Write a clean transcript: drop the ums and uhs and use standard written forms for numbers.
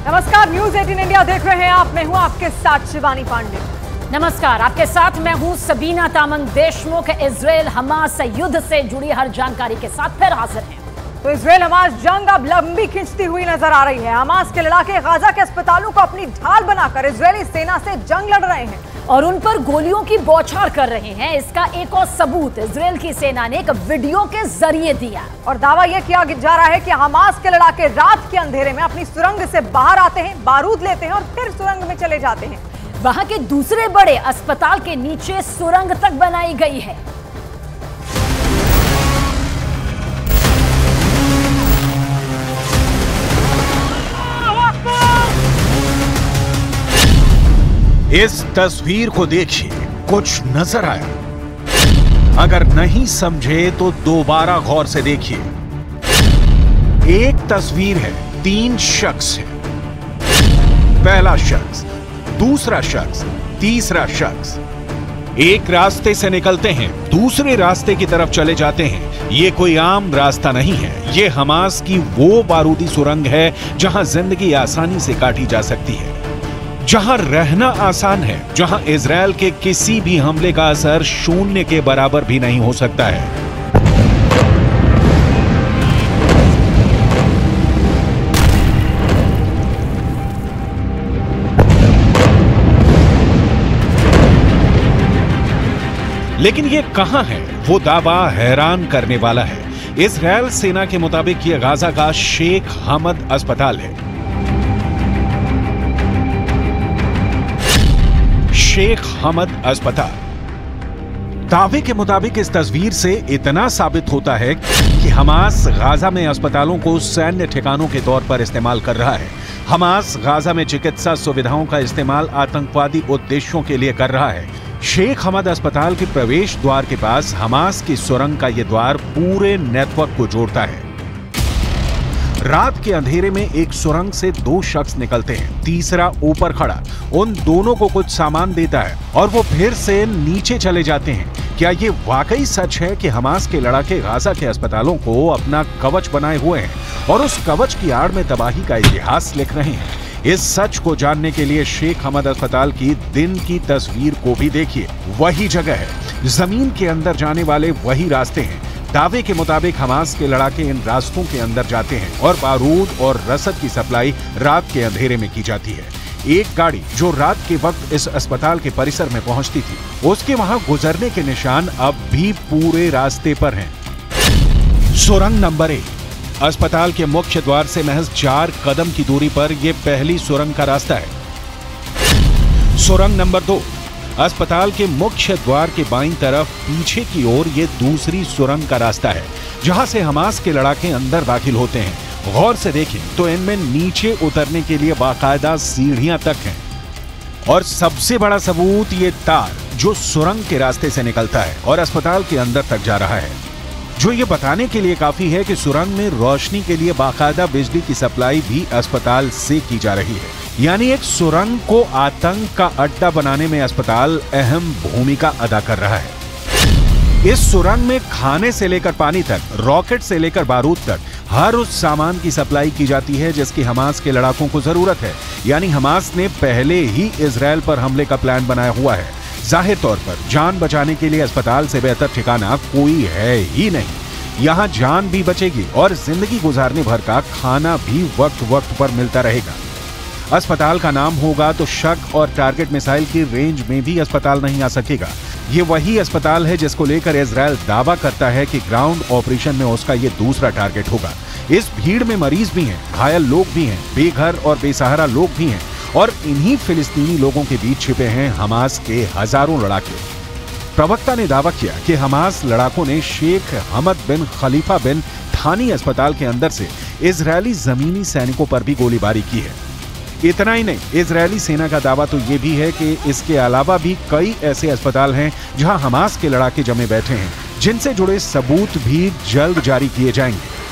नमस्कार, news 18 India देख रहे हैं आप। मैं हूं आपके साथ शिवानी पांडे। नमस्कार, आपके साथ मैं हूं सबीना तामंग देशमुख। इजराइल हमास युद्ध से जुड़ी हर जानकारी के साथ फिर हाजिर हैं। तो इजराइल हमास जंग अब लंबी खिंचती हुई नजर आ रही है। हमास के लड़ाके गाजा के अस्पतालों को अपनी ढाल बनाकर इजरायली सेना से जंग लड़ रहे हैं और उन पर गोलियों की बौछार कर रहे हैं। इसका एक और सबूत इजराइल की सेना ने एक वीडियो के जरिए दिया और दावा यह किया जा रहा है कि हमास के लड़ाके रात के अंधेरे में अपनी सुरंग से बाहर आते हैं, बारूद लेते हैं और फिर सुरंग में चले जाते हैं। वहां के दूसरे बड़े अस्पताल के नीचे सुरंग तक बनाई गई है। इस तस्वीर को देखिए, कुछ नजर आया? अगर नहीं समझे तो दोबारा गौर से देखिए। एक तस्वीर है, 3 शख्स हैं। पहला शख्स, दूसरा शख्स, तीसरा शख्स एक रास्ते से निकलते हैं, दूसरे रास्ते की तरफ चले जाते हैं। ये कोई आम रास्ता नहीं है, ये हमास की वो बारूदी सुरंग है जहां जिंदगी आसानी से काटी जा सकती है, जहां रहना आसान है, जहां इजराइल के किसी भी हमले का असर शून्य के बराबर भी नहीं हो सकता है। लेकिन ये कहां है? वो दावा हैरान करने वाला है। इजराइल सेना के मुताबिक ये गाजा का शेख हमद अस्पताल है। शेख हमद अस्पताल। दावे के मुताबिक इस तस्वीर से इतना साबित होता है कि हमास गाजा में अस्पतालों को सैन्य ठिकानों के तौर पर इस्तेमाल कर रहा है। हमास गाजा में चिकित्सा सुविधाओं का इस्तेमाल आतंकवादी उद्देश्यों के लिए कर रहा है। शेख हमद अस्पताल के प्रवेश द्वार के पास हमास की सुरंग का यह द्वार पूरे नेटवर्क को जोड़ता है। रात के अंधेरे में एक सुरंग से 2 शख्स निकलते हैं, तीसरा ऊपर खड़ा उन दोनों को कुछ सामान देता है और वो फिर से नीचे चले जाते हैं। क्या ये वाकई सच है कि हमास के लड़ाके गाजा के अस्पतालों को अपना कवच बनाए हुए हैं और उस कवच की आड़ में तबाही का इतिहास लिख रहे हैं? इस सच को जानने के लिए शेख हमद अस्पताल की दिन की तस्वीर को भी देखिए। वही जगह है, जमीन के अंदर जाने वाले वही रास्ते हैं। दावे के मुताबिक हमास के लड़ाके इन रास्तों के अंदर जाते हैं और बारूद और रसद की सप्लाई रात के अंधेरे में की जाती है। एक गाड़ी जो रात के वक्त इस अस्पताल के परिसर में पहुंचती थी, उसके वहां गुजरने के निशान अब भी पूरे रास्ते पर हैं। सुरंग नंबर 1 अस्पताल के मुख्य द्वार से महज 4 कदम की दूरी पर यह पहली सुरंग का रास्ता है। सुरंग नंबर 2 अस्पताल के मुख्य द्वार के बाईं तरफ पीछे की ओर ये दूसरी सुरंग का रास्ता है, जहां से हमास के लड़ाके अंदर दाखिल होते हैं। गौर से देखें तो इनमें नीचे उतरने के लिए बाकायदा सीढ़ियां तक हैं। और सबसे बड़ा सबूत ये तार जो सुरंग के रास्ते से निकलता है और अस्पताल के अंदर तक जा रहा है, जो ये बताने के लिए काफी है कि सुरंग में रोशनी के लिए बाकायदा बिजली की सप्लाई भी अस्पताल से की जा रही है। यानी एक सुरंग को आतंक का अड्डा बनाने में अस्पताल अहम भूमिका अदा कर रहा है। इस सुरंग में खाने से लेकर पानी तक, रॉकेट से लेकर बारूद तक हर उस सामान की सप्लाई की जाती है जिसकी हमास के लड़ाकों को जरूरत है। यानी हमास ने पहले ही इजराइल पर हमले का प्लान बनाया हुआ है। जाहिर तौर पर जान बचाने के लिए अस्पताल से बेहतर ठिकाना कोई है ही नहीं। यहाँ जान भी बचेगी और जिंदगी गुजारने भर का खाना भी वक्त वक्त पर मिलता रहेगा। अस्पताल का नाम होगा तो शक और टारगेट मिसाइल की रेंज में भी अस्पताल नहीं आ सकेगा। ये वही अस्पताल है जिसको लेकर इजराइल दावा करता है कि ग्राउंड ऑपरेशन में उसका ये दूसरा टारगेट होगा। इस भीड़ में मरीज भी हैं, घायल लोग भी हैं, बेघर और बेसहारा लोग भी हैं और इन्हीं फिलिस्तीनी लोगों के बीच छिपे हैं हमास के हजारों लड़ाके। प्रवक्ता ने दावा किया कि हमास लड़ाकों ने शेख हमद बिन खलीफा बिन थानी अस्पताल के अंदर से इजरायली जमीनी सैनिकों पर भी गोलीबारी की है। इतना ही नहीं, इजरायली सेना का दावा तो ये भी है कि इसके अलावा भी कई ऐसे अस्पताल हैं जहां हमास के लड़ाके जमे बैठे हैं, जिनसे जुड़े सबूत भी जल्द जारी किए जाएंगे।